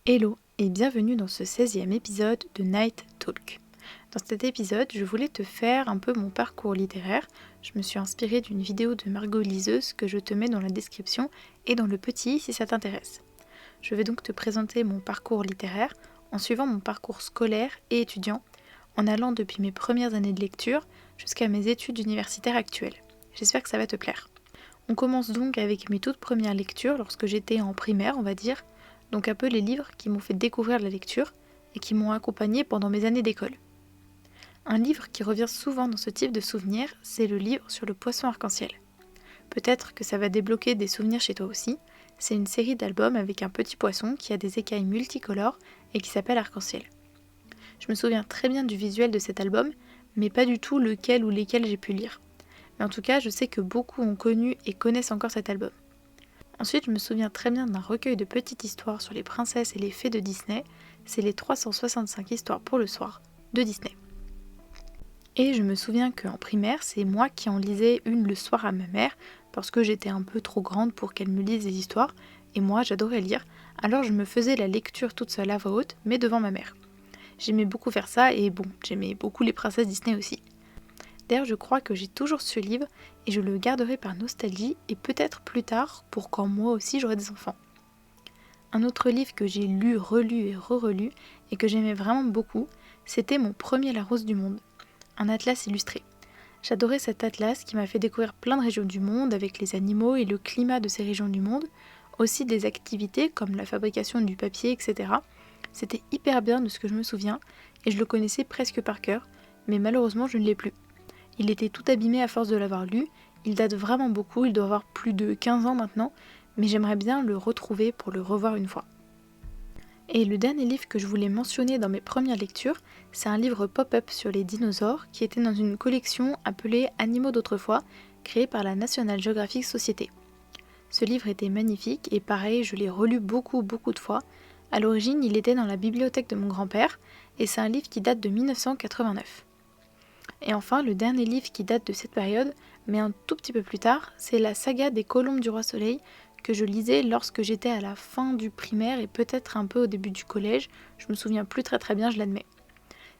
Hello et bienvenue dans ce 16e épisode de Night Talk. Dans cet épisode, je voulais te faire un peu mon parcours littéraire. Je me suis inspirée d'une vidéo de Margot Liseuse que je te mets dans la description et dans le petit si ça t'intéresse. Je vais donc te présenter mon parcours littéraire en suivant mon parcours scolaire et étudiant, en allant depuis mes premières années de lecture jusqu'à mes études universitaires actuelles. J'espère que ça va te plaire. On commence donc avec mes toutes premières lectures lorsque j'étais en primaire, on va dire, donc un peu les livres qui m'ont fait découvrir la lecture et qui m'ont accompagnée pendant mes années d'école. Un livre qui revient souvent dans ce type de souvenirs, c'est le livre sur le poisson arc-en-ciel. Peut-être que ça va débloquer des souvenirs chez toi aussi. C'est une série d'albums avec un petit poisson qui a des écailles multicolores et qui s'appelle Arc-en-ciel. Je me souviens très bien du visuel de cet album, mais pas du tout lequel ou lesquels j'ai pu lire. Mais en tout cas, je sais que beaucoup ont connu et connaissent encore cet album. Ensuite, je me souviens très bien d'un recueil de petites histoires sur les princesses et les fées de Disney, c'est les 365 histoires pour le soir de Disney. Et je me souviens qu'en primaire, c'est moi qui en lisais une le soir à ma mère, parce que j'étais un peu trop grande pour qu'elle me lise des histoires, et moi j'adorais lire, alors je me faisais la lecture toute seule à voix haute, mais devant ma mère. J'aimais beaucoup faire ça, et bon, j'aimais beaucoup les princesses Disney aussi. D'ailleurs, je crois que j'ai toujours ce livre et je le garderai par nostalgie et peut-être plus tard pour quand moi aussi j'aurai des enfants. Un autre livre que j'ai lu, relu et re-relu et que j'aimais vraiment beaucoup, c'était mon premier Larousse du monde, un atlas illustré. J'adorais cet atlas qui m'a fait découvrir plein de régions du monde avec les animaux et le climat de ces régions du monde, aussi des activités comme la fabrication du papier, etc. C'était hyper bien de ce que je me souviens et je le connaissais presque par cœur, mais malheureusement je ne l'ai plus. Il était tout abîmé à force de l'avoir lu, il date vraiment beaucoup, il doit avoir plus de 15 ans maintenant, mais j'aimerais bien le retrouver pour le revoir une fois. Et le dernier livre que je voulais mentionner dans mes premières lectures, c'est un livre pop-up sur les dinosaures qui était dans une collection appelée Animaux d'autrefois, créée par la National Geographic Society. Ce livre était magnifique et pareil, je l'ai relu beaucoup de fois. À l'origine, il était dans la bibliothèque de mon grand-père et c'est un livre qui date de 1989. Et enfin, le dernier livre qui date de cette période, mais un tout petit peu plus tard, c'est la saga des Colombes du Roi Soleil que je lisais lorsque j'étais à la fin du primaire et peut-être un peu au début du collège, je me souviens plus très bien, je l'admets.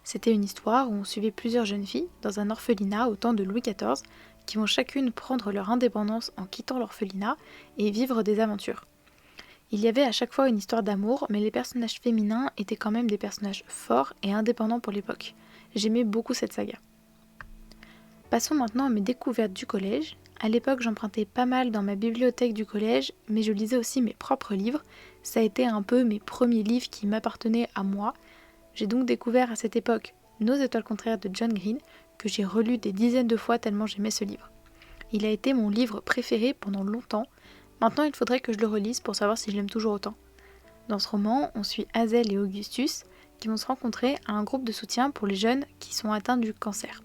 C'était une histoire où on suivait plusieurs jeunes filles dans un orphelinat au temps de Louis XIV qui vont chacune prendre leur indépendance en quittant l'orphelinat et vivre des aventures. Il y avait à chaque fois une histoire d'amour, mais les personnages féminins étaient quand même des personnages forts et indépendants pour l'époque. J'aimais beaucoup cette saga. Passons maintenant à mes découvertes du collège. À l'époque, j'empruntais pas mal dans ma bibliothèque du collège, mais je lisais aussi mes propres livres. Ça a été un peu mes premiers livres qui m'appartenaient à moi. J'ai donc découvert à cette époque Nos étoiles contraires de John Green, que j'ai relu des dizaines de fois tellement j'aimais ce livre. Il a été mon livre préféré pendant longtemps. Maintenant, il faudrait que je le relise pour savoir si je l'aime toujours autant. Dans ce roman, on suit Hazel et Augustus qui vont se rencontrer à un groupe de soutien pour les jeunes qui sont atteints du cancer.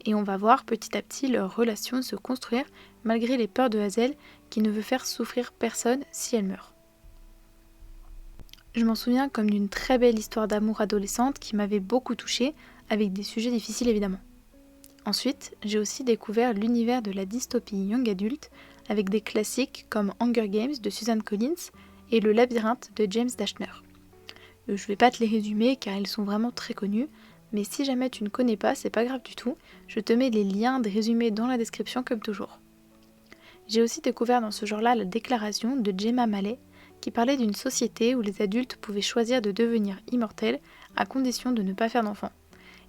Et on va voir petit à petit leur relation se construire malgré les peurs de Hazel qui ne veut faire souffrir personne si elle meurt. Je m'en souviens comme d'une très belle histoire d'amour adolescente qui m'avait beaucoup touchée, avec des sujets difficiles évidemment. Ensuite, j'ai aussi découvert l'univers de la dystopie young adult avec des classiques comme Hunger Games de Suzanne Collins et Le Labyrinthe de James Dashner. Je ne vais pas te les résumer car ils sont vraiment très connus, mais si jamais tu ne connais pas, c'est pas grave du tout, je te mets les liens des résumés dans la description comme toujours. J'ai aussi découvert dans ce genre-là la déclaration de Gemma Mallet, qui parlait d'une société où les adultes pouvaient choisir de devenir immortels à condition de ne pas faire d'enfants.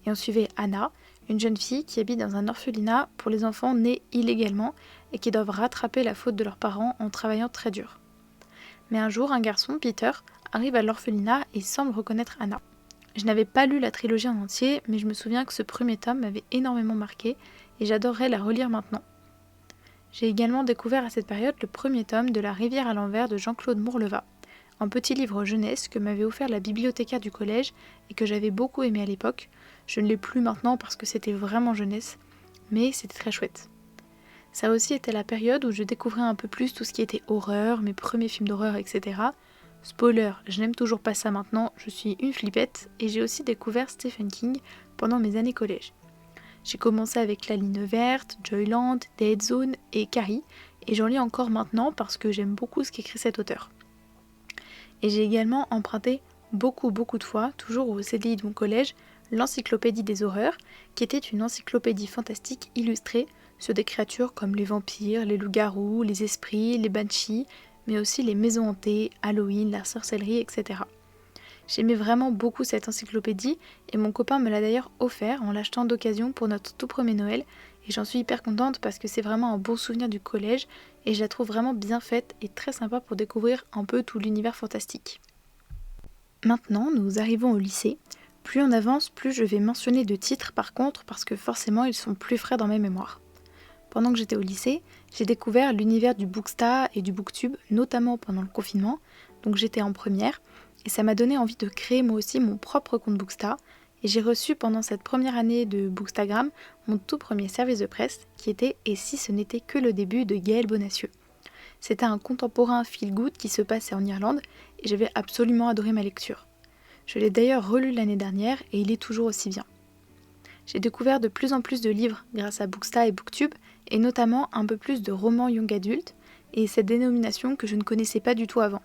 Et on suivait Anna, une jeune fille qui habite dans un orphelinat pour les enfants nés illégalement et qui doivent rattraper la faute de leurs parents en travaillant très dur. Mais un jour, un garçon, Peter, arrive à l'orphelinat et semble reconnaître Anna. Je n'avais pas lu la trilogie en entier, mais je me souviens que ce premier tome m'avait énormément marqué et j'adorerais la relire maintenant. J'ai également découvert à cette période le premier tome de La rivière à l'envers de Jean-Claude Mourleva, un petit livre jeunesse que m'avait offert la bibliothécaire du collège et que j'avais beaucoup aimé à l'époque. Je ne l'ai plus maintenant parce que c'était vraiment jeunesse, mais c'était très chouette. Ça a aussi été la période où je découvrais un peu plus tout ce qui était horreur, mes premiers films d'horreur, etc. Spoiler, je n'aime toujours pas ça maintenant, je suis une flippette et j'ai aussi découvert Stephen King pendant mes années collège. J'ai commencé avec La Ligne Verte, Joyland, Dead Zone et Carrie et j'en lis encore maintenant parce que j'aime beaucoup ce qu'écrit cet auteur. Et j'ai également emprunté beaucoup de fois, toujours au CDI de mon collège, l'Encyclopédie des horreurs, qui était une encyclopédie fantastique illustrée sur des créatures comme les vampires, les loups-garous, les esprits, les banshees, mais aussi les maisons hantées, Halloween, la sorcellerie, etc. J'aimais vraiment beaucoup cette encyclopédie et mon copain me l'a d'ailleurs offert en l'achetant d'occasion pour notre tout premier Noël et j'en suis hyper contente parce que c'est vraiment un bon souvenir du collège et je la trouve vraiment bien faite et très sympa pour découvrir un peu tout l'univers fantastique. Maintenant, nous arrivons au lycée. Plus on avance, plus je vais mentionner de titres par contre parce que forcément ils sont plus frais dans mes mémoires. Pendant que j'étais au lycée, j'ai découvert l'univers du Booksta et du Booktube, notamment pendant le confinement, donc j'étais en première, et ça m'a donné envie de créer moi aussi mon propre compte Booksta, et j'ai reçu pendant cette première année de Bookstagram mon tout premier service de presse, qui était « Et si ce n'était que le début » de Gaël Bonacieux. C'était un contemporain feel-good qui se passait en Irlande, et j'avais absolument adoré ma lecture. Je l'ai d'ailleurs relu l'année dernière, et il est toujours aussi bien. J'ai découvert de plus en plus de livres grâce à Booksta et Booktube, et notamment un peu plus de romans young adult, et cette dénomination que je ne connaissais pas du tout avant.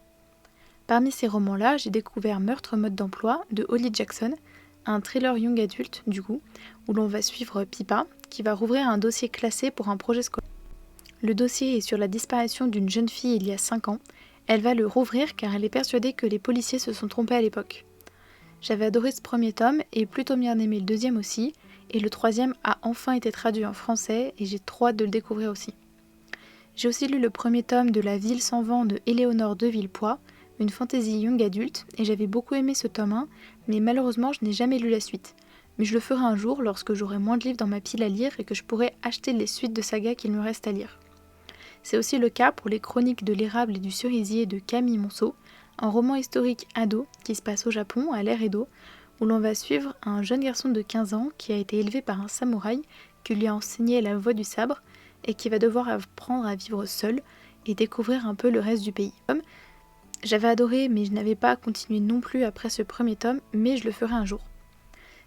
Parmi ces romans-là, j'ai découvert Meurtre mode d'emploi de Holly Jackson, un thriller young adult du coup, où l'on va suivre Pippa, qui va rouvrir un dossier classé pour un projet scolaire. Le dossier est sur la disparition d'une jeune fille il y a 5 ans. Elle va le rouvrir car elle est persuadée que les policiers se sont trompés à l'époque. J'avais adoré ce premier tome et plutôt bien aimé le deuxième aussi, et le troisième a enfin été traduit en français et j'ai trop hâte de le découvrir aussi. J'ai aussi lu le premier tome de La ville sans vent de Éléonore de Villepoix, une fantaisie young adulte, et j'avais beaucoup aimé ce tome 1, mais malheureusement je n'ai jamais lu la suite. Mais je le ferai un jour lorsque j'aurai moins de livres dans ma pile à lire et que je pourrai acheter les suites de sagas qu'il me reste à lire. C'est aussi le cas pour les chroniques de l'érable et du cerisier de Camille Monceau, un roman historique ado qui se passe au Japon, à l'ère Edo, où l'on va suivre un jeune garçon de 15 ans qui a été élevé par un samouraï qui lui a enseigné la voie du sabre et qui va devoir apprendre à vivre seul et découvrir un peu le reste du pays. J'avais adoré mais je n'avais pas continué non plus après ce premier tome, mais je le ferai un jour.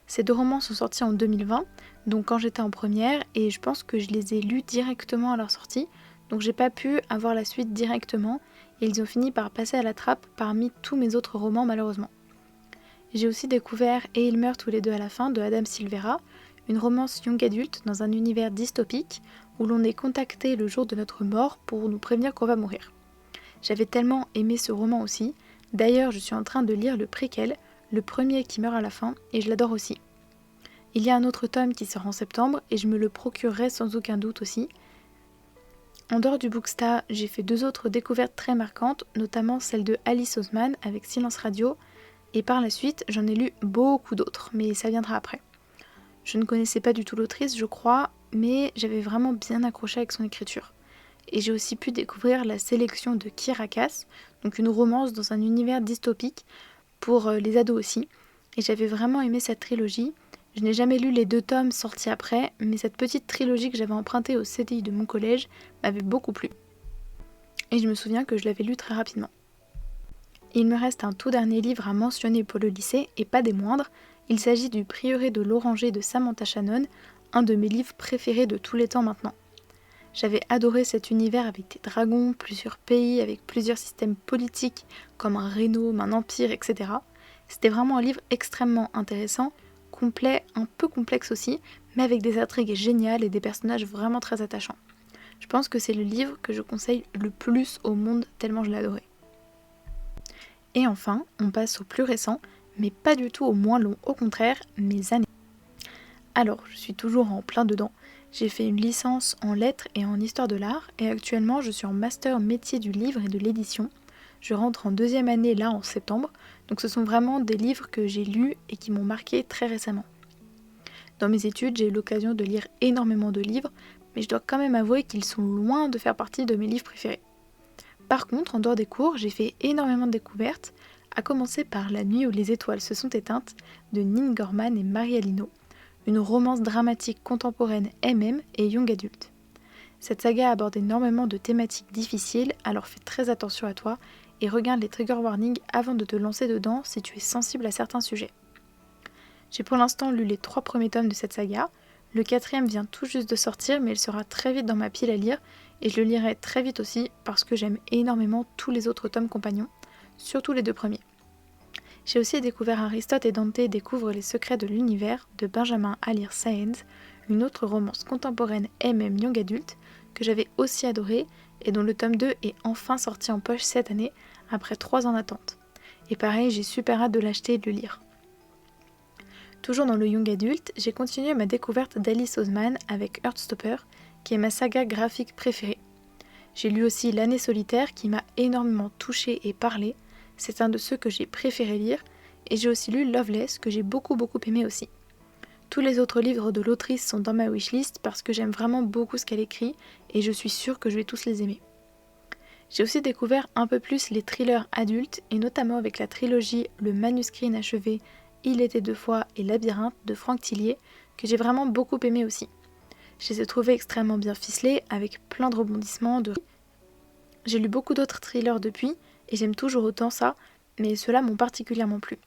Ces deux romans sont sortis en 2020, donc quand j'étais en première, et je pense que je les ai lus directement à leur sortie, donc j'ai pas pu avoir la suite directement, et ils ont fini par passer à la trappe parmi tous mes autres romans malheureusement. J'ai aussi découvert Et ils meurent tous les deux à la fin de Adam Silvera, une romance young adulte dans un univers dystopique où l'on est contacté le jour de notre mort pour nous prévenir qu'on va mourir. J'avais tellement aimé ce roman aussi, d'ailleurs je suis en train de lire le préquel, le premier qui meurt à la fin, et je l'adore aussi. Il y a un autre tome qui sort en septembre et je me le procurerai sans aucun doute aussi. En dehors du Booksta, j'ai fait 2 autres découvertes très marquantes, notamment celle de Alice Oseman avec Silence Radio, et par la suite j'en ai lu beaucoup d'autres, mais ça viendra après. Je ne connaissais pas du tout l'autrice, je crois, mais j'avais vraiment bien accroché avec son écriture. Et j'ai aussi pu découvrir la sélection de Kirakas, donc une romance dans un univers dystopique pour les ados aussi, et j'avais vraiment aimé cette trilogie. Je n'ai jamais lu les 2 tomes sortis après, mais cette petite trilogie que j'avais empruntée au CDI de mon collège m'avait beaucoup plu. Et je me souviens que je l'avais lu très rapidement. Il me reste un tout dernier livre à mentionner pour le lycée, et pas des moindres. Il s'agit du Prieuré de l'Oranger de Samantha Shannon, un de mes livres préférés de tous les temps maintenant. J'avais adoré cet univers avec des dragons, plusieurs pays, avec plusieurs systèmes politiques comme un Rénome, un empire, etc. C'était vraiment un livre extrêmement intéressant, complet, un peu complexe aussi, mais avec des intrigues géniales et des personnages vraiment très attachants. Je pense que c'est le livre que je conseille le plus au monde tellement je l'ai adoré. Et enfin, on passe au plus récent, mais pas du tout au moins long, au contraire, mes années. Alors, je suis toujours en plein dedans. J'ai fait une licence en lettres et en histoire de l'art, et actuellement je suis en master métier du livre et de l'édition. Je rentre en 2e année là en septembre, donc ce sont vraiment des livres que j'ai lus et qui m'ont marqué très récemment. Dans mes études, j'ai eu l'occasion de lire énormément de livres, mais je dois quand même avouer qu'ils sont loin de faire partie de mes livres préférés. Par contre, en dehors des cours, j'ai fait énormément de découvertes, à commencer par La nuit où les étoiles se sont éteintes de Nin Gorman et Marie Alino, une romance dramatique contemporaine MM et young adulte. Cette saga aborde énormément de thématiques difficiles, alors fais très attention à toi et regarde les trigger warnings avant de te lancer dedans si tu es sensible à certains sujets. J'ai pour l'instant lu les 3 premiers tomes de cette saga, le 4e vient tout juste de sortir mais il sera très vite dans ma pile à lire et je le lirai très vite aussi parce que j'aime énormément tous les autres tomes compagnons, surtout les 2 premiers. J'ai aussi découvert Aristote et Dante découvrent les secrets de l'univers de Benjamin Alire Sáenz, une autre romance contemporaine et même young adulte que j'avais aussi adorée et dont le tome 2 est enfin sorti en poche cette année après 3 ans d'attente. Et pareil, j'ai super hâte de l'acheter et de le lire. Toujours dans le young adulte, j'ai continué ma découverte d'Alice Oseman avec Heartstopper, qui est ma saga graphique préférée. J'ai lu aussi L'année solitaire qui m'a énormément touchée et parlé, c'est un de ceux que j'ai préféré lire, et j'ai aussi lu Loveless que j'ai beaucoup aimé aussi. Tous les autres livres de l'autrice sont dans ma wishlist parce que j'aime vraiment beaucoup ce qu'elle écrit et je suis sûre que je vais tous les aimer. J'ai aussi découvert un peu plus les thrillers adultes et notamment avec la trilogie Le manuscrit inachevé, Il était 2 fois et Labyrinthe de Franck Tillier que j'ai vraiment beaucoup aimé aussi. Je les ai trouvés extrêmement bien ficelés avec plein de rebondissements. J'ai lu beaucoup d'autres thrillers depuis et j'aime toujours autant ça, mais ceux-là m'ont particulièrement plu.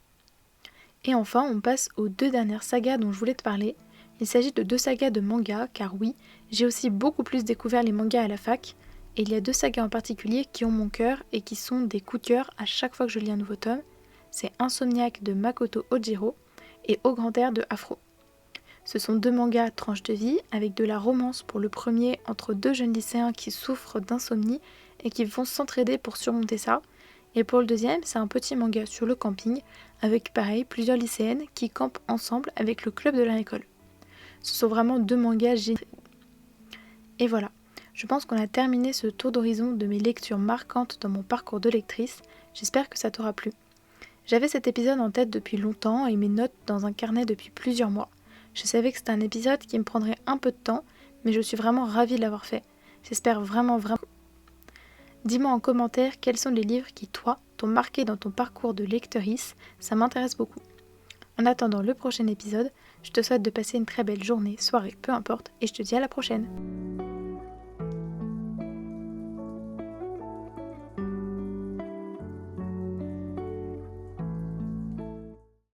Et enfin, on passe aux 2 dernières sagas dont je voulais te parler. Il s'agit de 2 sagas de manga, car oui, j'ai aussi beaucoup plus découvert les mangas à la fac, et il y a 2 sagas en particulier qui ont mon cœur et qui sont des coups de cœur à chaque fois que je lis un nouveau tome. C'est Insomniac de Makoto Ojiro et Au grand air de Afro. Ce sont 2 mangas tranches de vie, avec de la romance pour le premier entre 2 jeunes lycéens qui souffrent d'insomnie et qui vont s'entraider pour surmonter ça. Et pour le deuxième, c'est un petit manga sur le camping, avec pareil plusieurs lycéennes qui campent ensemble avec le club de leur école. Ce sont vraiment 2 mangas géniaux. Et voilà, je pense qu'on a terminé ce tour d'horizon de mes lectures marquantes dans mon parcours de lectrice, j'espère que ça t'aura plu. J'avais cet épisode en tête depuis longtemps et mes notes dans un carnet depuis plusieurs mois. Je savais que c'était un épisode qui me prendrait un peu de temps, mais je suis vraiment ravie de l'avoir fait. J'espère vraiment. Dis-moi en commentaire quels sont les livres qui, toi, t'ont marqué dans ton parcours de lectrice, ça m'intéresse beaucoup. En attendant le prochain épisode, je te souhaite de passer une très belle journée, soirée, peu importe, et je te dis à la prochaine.